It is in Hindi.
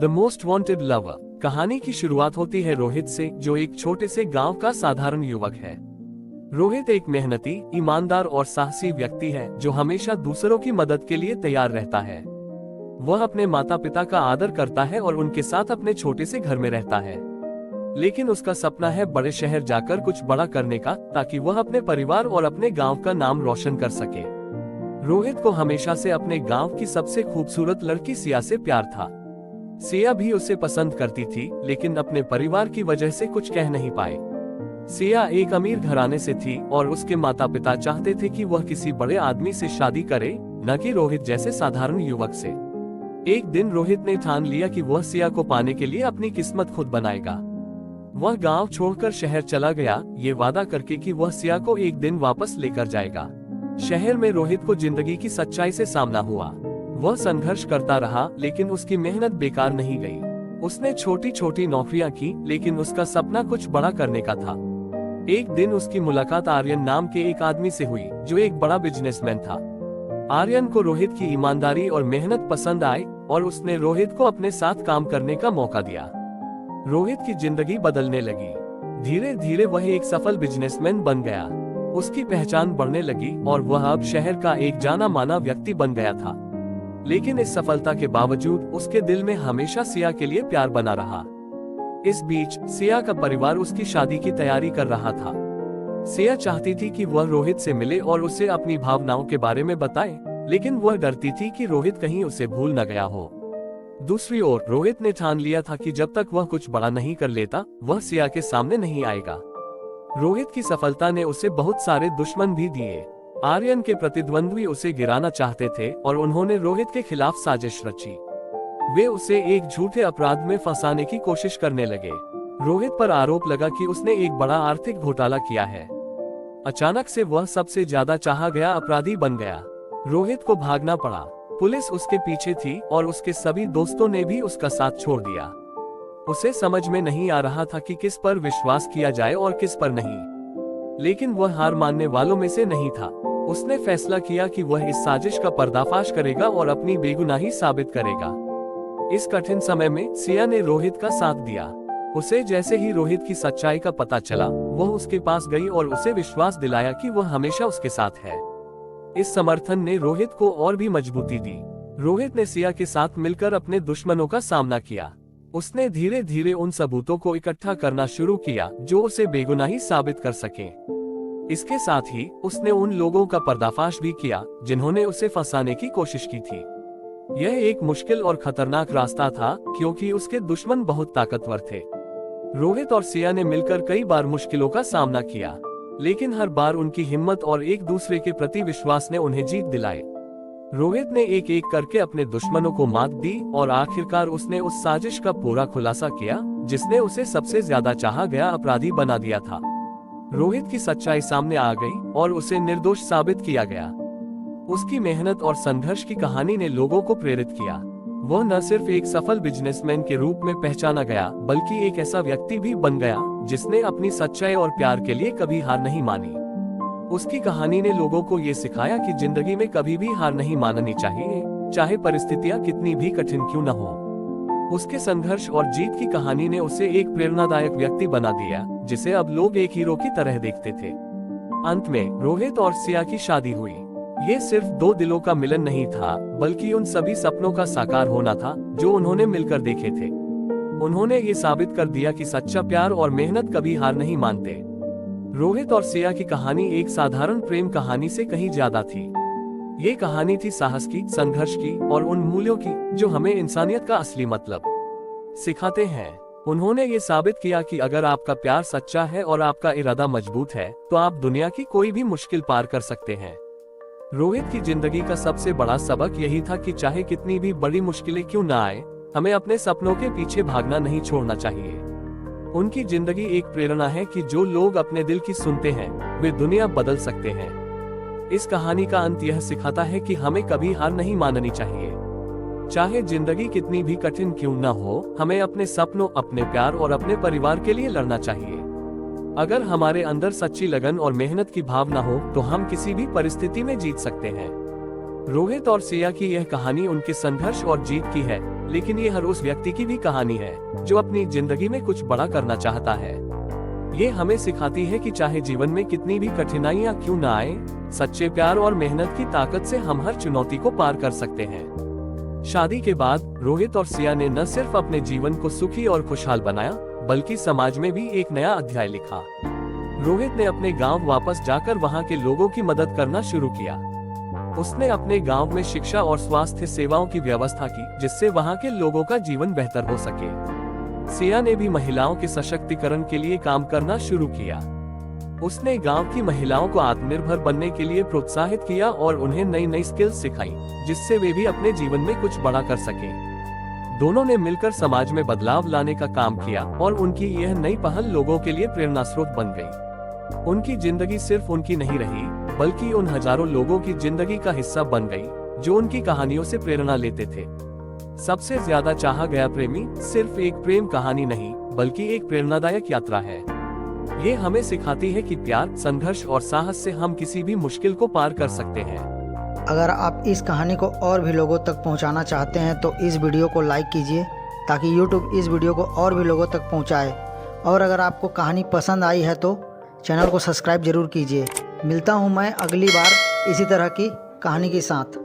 The most wanted lover. कहानी की शुरुआत होती है रोहित से, जो एक छोटे से गांव का साधारण युवक है। रोहित एक मेहनती, ईमानदार और साहसी व्यक्ति है जो हमेशा दूसरों की मदद के लिए तैयार रहता है। वह अपने माता पिता का आदर करता है और उनके साथ अपने छोटे से घर में रहता है। लेकिन उसका सपना है बड़े शहर जाकर कुछ बड़ा करने का, ताकि वह अपने परिवार और अपने गांव का नाम रोशन कर सके। रोहित को हमेशा से अपने गांव की सबसे खूबसूरत लड़की सिया से प्यार था। सिया भी उसे पसंद करती थी, लेकिन अपने परिवार की वजह से कुछ कह नहीं पाए। सिया एक अमीर घराने से थी और उसके माता पिता चाहते थे कि वह किसी बड़े आदमी से शादी करे, न कि रोहित जैसे साधारण युवक से। एक दिन रोहित ने ठान लिया कि वह सिया को पाने के लिए अपनी किस्मत खुद बनाएगा। वह गांव छोड़कर शहर चला गया, ये वादा करके कि वह सिया को एक दिन वापस लेकर जाएगा। शहर में रोहित को जिंदगी की सच्चाई से सामना हुआ। वह संघर्ष करता रहा, लेकिन उसकी मेहनत बेकार नहीं गई। उसने छोटी छोटी नौकरियां की, लेकिन उसका सपना कुछ बड़ा करने का था। एक दिन उसकी मुलाकात आर्यन नाम के एक आदमी से हुई, जो एक बड़ा बिजनेसमैन था। आर्यन को रोहित की ईमानदारी और मेहनत पसंद आई और उसने रोहित को अपने साथ काम करने का मौका दिया। रोहित की जिंदगी बदलने लगी। धीरे धीरे वह एक सफल बिजनेसमैन बन गया। उसकी पहचान बढ़ने लगी और वह अब शहर का एक जाना माना व्यक्ति बन गया था। लेकिन इस सफलता के बावजूद उसके दिल में हमेशा सिया के लिए प्यार बना रहा। इस बीच सिया का परिवार उसकी शादी की तैयारी कर रहा था। सिया चाहती थी कि वह रोहित से मिले और उसे अपनी भावनाओं के बारे में बताए, लेकिन वह डरती थी कि रोहित कहीं उसे भूल न गया हो। दूसरी ओर रोहित ने ठान लिया था कि जब तक वह कुछ बड़ा नहीं कर लेता, वह सिया के सामने नहीं आएगा। रोहित की सफलता ने उसे बहुत सारे दुश्मन भी दिए। आर्यन के प्रतिद्वंद्वी उसे गिराना चाहते थे और उन्होंने रोहित के खिलाफ साजिश रची। वे उसे एक झूठे अपराध में फंसाने की कोशिश करने लगे। रोहित पर आरोप लगा कि उसने एक बड़ा आर्थिक घोटाला किया है। अचानक से वह सबसे ज्यादा चाहा गया अपराधी बन गया। रोहित को भागना पड़ा। पुलिस उसके पीछे थी और उसके सभी दोस्तों ने भी उसका साथ छोड़ दिया। उसे समझ में नहीं आ रहा था कि किस पर विश्वास किया जाए और किस पर नहीं। लेकिन वह हार मानने वालों में से नहीं था। उसने फैसला किया कि वह इस साजिश का पर्दाफाश करेगा और अपनी बेगुनाही साबित करेगा। इस कठिन समय में सिया ने रोहित का साथ दिया। उसे जैसे ही रोहित की सच्चाई का पता चला, वह उसके पास गई और उसे विश्वास दिलाया कि वह हमेशा उसके साथ है। इस समर्थन ने रोहित को और भी मजबूती दी। रोहित ने सिया के साथ मिलकर अपने दुश्मनों का सामना किया। उसने धीरे धीरे उन सबूतों को इकट्ठा करना शुरू किया जो उसे बेगुनाही साबित कर सके। इसके साथ ही उसने उन लोगों का पर्दाफाश भी किया जिन्होंने उसे फंसाने की कोशिश की थी। यह एक मुश्किल और खतरनाक रास्ता था, क्योंकि उसके दुश्मन बहुत ताकतवर थे। रोहित और सिया ने मिलकर कई बार मुश्किलों का सामना किया, लेकिन हर बार उनकी हिम्मत और एक दूसरे के प्रति विश्वास ने उन्हें जीत दिलाई। रोहित ने एक एक करके अपने दुश्मनों को मात दी और आखिरकार उसने उस साजिश का पूरा खुलासा किया जिसने उसे सबसे ज्यादा चाहा गया अपराधी बना दिया था। रोहित की सच्चाई सामने आ गई और उसे निर्दोष साबित किया गया। उसकी मेहनत और संघर्ष की कहानी ने लोगों को प्रेरित किया। वह न सिर्फ एक सफल बिजनेसमैन के रूप में पहचाना गया, बल्कि एक ऐसा व्यक्ति भी बन गया जिसने अपनी सच्चाई और प्यार के लिए कभी हार नहीं मानी। उसकी कहानी ने लोगों को ये सिखाया कि जिंदगी में कभी भी हार नहीं माननी चाहिए, चाहे परिस्थितियां कितनी भी कठिन क्यों न हो। उसके संघर्ष और जीत की कहानी ने उसे एक प्रेरणादायक व्यक्ति बना दिया, जिसे अब लोग एक हीरो की तरह देखते थे। अंत में रोहित और सिया की शादी हुई। ये सिर्फ दो दिलों का मिलन नहीं था, बल्कि उन सभी सपनों का साकार होना था जो उन्होंने मिलकर देखे थे। उन्होंने ये साबित कर दिया कि सच्चा प्यार और मेहनत कभी हार नहीं मानते। रोहित और सिया की कहानी एक साधारण प्रेम कहानी से कहीं ज्यादा थी। ये कहानी थी साहस की, संघर्ष की और उन मूल्यों की जो हमें इंसानियत का असली मतलब सिखाते हैं। उन्होंने ये साबित किया कि अगर आपका प्यार सच्चा है और आपका इरादा मजबूत है, तो आप दुनिया की कोई भी मुश्किल पार कर सकते हैं। रोहित की जिंदगी का सबसे बड़ा सबक यही था कि चाहे कितनी भी बड़ी मुश्किलें क्यों न आए, हमें अपने सपनों के पीछे भागना नहीं छोड़ना चाहिए। उनकी जिंदगी एक प्रेरणा है कि जो लोग अपने दिल की सुनते हैं, वे दुनिया बदल सकते हैं। इस कहानी का अंत यह सिखाता है कि हमें कभी हार नहीं माननी चाहिए। चाहे जिंदगी कितनी भी कठिन क्यों न हो, हमें अपने सपनों, अपने प्यार और अपने परिवार के लिए लड़ना चाहिए। अगर हमारे अंदर सच्ची लगन और मेहनत की भावना हो, तो हम किसी भी परिस्थिति में जीत सकते हैं। रोहित और सिया की यह कहानी उनके संघर्ष और जीत की है, लेकिन ये हर उस व्यक्ति की भी कहानी है जो अपनी जिंदगी में कुछ बड़ा करना चाहता है। ये हमें सिखाती है कि चाहे जीवन में कितनी भी कठिनाइयां क्यों न आए, सच्चे प्यार और मेहनत की ताकत से हम हर चुनौती को पार कर सकते हैं। शादी के बाद रोहित और सिया ने न सिर्फ अपने जीवन को सुखी और खुशहाल बनाया, बल्कि समाज में भी एक नया अध्याय लिखा। रोहित ने अपने गांव वापस जाकर वहां के लोगों की मदद करना शुरू किया। उसने अपने गांव में शिक्षा और स्वास्थ्य सेवाओं की व्यवस्था की, जिससे वहां के लोगों का जीवन बेहतर हो सके। सिया ने भी महिलाओं के सशक्तिकरण के लिए काम करना शुरू किया। उसने गांव की महिलाओं को आत्मनिर्भर बनने के लिए प्रोत्साहित किया और उन्हें नई नई स्किल्स सिखाई, जिससे वे भी अपने जीवन में कुछ बड़ा कर सके। दोनों ने मिलकर समाज में बदलाव लाने का काम किया और उनकी यह नई पहल लोगों के लिए प्रेरणा स्रोत बन गई। उनकी जिंदगी सिर्फ उनकी नहीं रही, बल्कि उन हजारों लोगों की जिंदगी का हिस्सा बन गई जो उनकी कहानियों से प्रेरणा लेते थे। सबसे ज्यादा चाहा गया प्रेमी सिर्फ एक प्रेम कहानी नहीं, बल्कि एक प्रेरणादायक यात्रा है। ये हमें सिखाती है कि प्यार, संघर्ष और साहस से हम किसी भी मुश्किल को पार कर सकते हैं। अगर आप इस कहानी को और भी लोगों तक पहुंचाना चाहते हैं तो इस वीडियो को लाइक कीजिए, ताकि YouTube इस वीडियो को और भी लोगों तक पहुंचाए। और अगर आपको कहानी पसंद आई है तो चैनल को सब्सक्राइब जरूर कीजिए। मिलता हूं मैं अगली बार इसी तरह की कहानी के साथ।